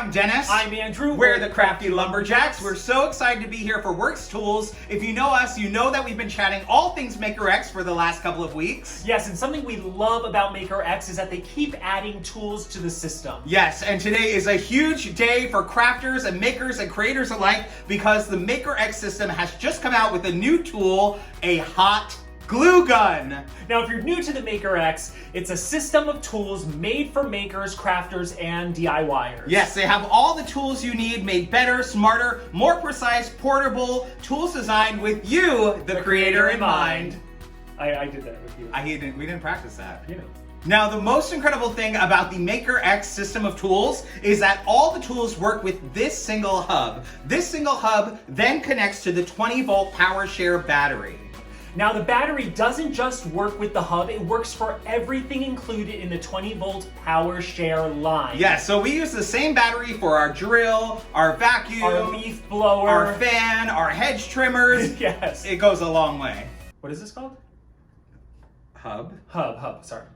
I'm Dennis. I'm Andrew. We're the Crafty LumberJacks. We're so excited to be here for Worx Tools. If you know us, you know that we've been chatting all things MakerX for the last couple of weeks. Yes, and something we love about MakerX is that they keep adding tools to the system. Yes, and today is a huge day for crafters and makers and creators alike because the MakerX system has just come out with a new tool, a hot glue gun. Now, if you're new to the MakerX, it's a system of tools made for makers, crafters, and DIYers. Yes, they have all the tools you need, made better, smarter, more precise, portable, tools designed with you, the creator, in mind. I did that with you. We didn't practice that. You know. Now, the most incredible thing about the MakerX system of tools is that all the tools work with this single hub. This single hub then connects to the 20-volt power share battery. Now, the battery doesn't just work with the hub, it works for everything included in the 20-volt power share line. Yeah, so we use the same battery for our drill, our vacuum, our leaf blower, our fan, our hedge trimmers. Yes. It goes a long way. What is this called? Hub? Hub, sorry.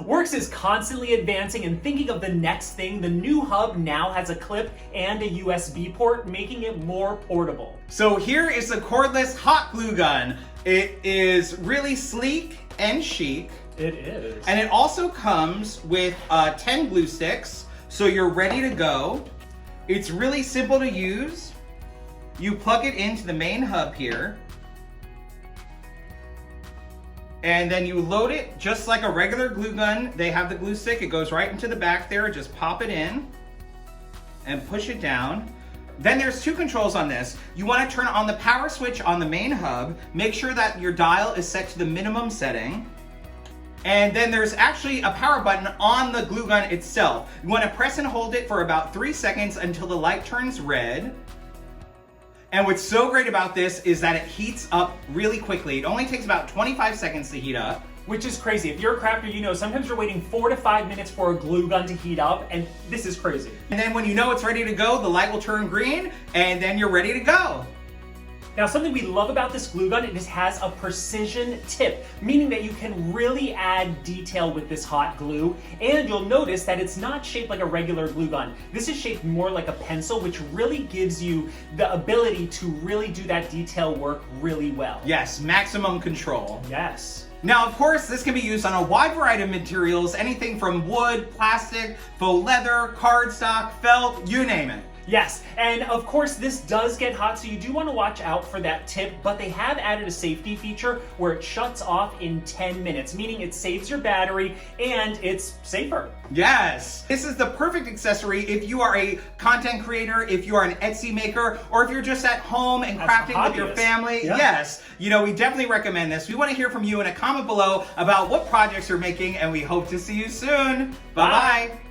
Worx is constantly advancing and thinking of the next thing. The new hub now has a clip and a USB port, making it more portable. So here is the cordless hot glue gun. It is really sleek and chic. It is. And it also comes with 10 glue sticks, so you're ready to go. It's really simple to use. You plug it into the main hub here. And then you load it just like a regular glue gun. They have the glue stick, it goes right into the back there. Just pop it in and push it down. Then there's two controls on this. You want to turn on the power switch on the main hub. Make sure that your dial is set to the minimum setting. And then there's actually a power button on the glue gun itself. You want to press and hold it for about 3 seconds until the light turns red. And what's so great about this is that it heats up really quickly. It only takes about 25 seconds to heat up. Which is crazy. If you're a crafter, you know sometimes you're waiting 4 to 5 minutes for a glue gun to heat up, and this is crazy. And then when you know it's ready to go, the light will turn green, and then you're ready to go. Now, something we love about this glue gun, it just has a precision tip, meaning that you can really add detail with this hot glue, and you'll notice that it's not shaped like a regular glue gun. This is shaped more like a pencil, which really gives you the ability to really do that detail work really well. Yes, maximum control. Yes. Now, of course, this can be used on a wide variety of materials, anything from wood, plastic, faux leather, cardstock, felt, you name it. Yes, and of course this does get hot, so you do want to watch out for that tip, but they have added a safety feature where it shuts off in 10 minutes, meaning it saves your battery and it's safer. Yes, this is the perfect accessory if you are a content creator, if you are an Etsy maker, or if you're just at home and crafting with your family. Yeah. Yes, you know, we definitely recommend this. We want to hear from you in a comment below about what projects you're making, and we hope to see you soon. Bye-bye.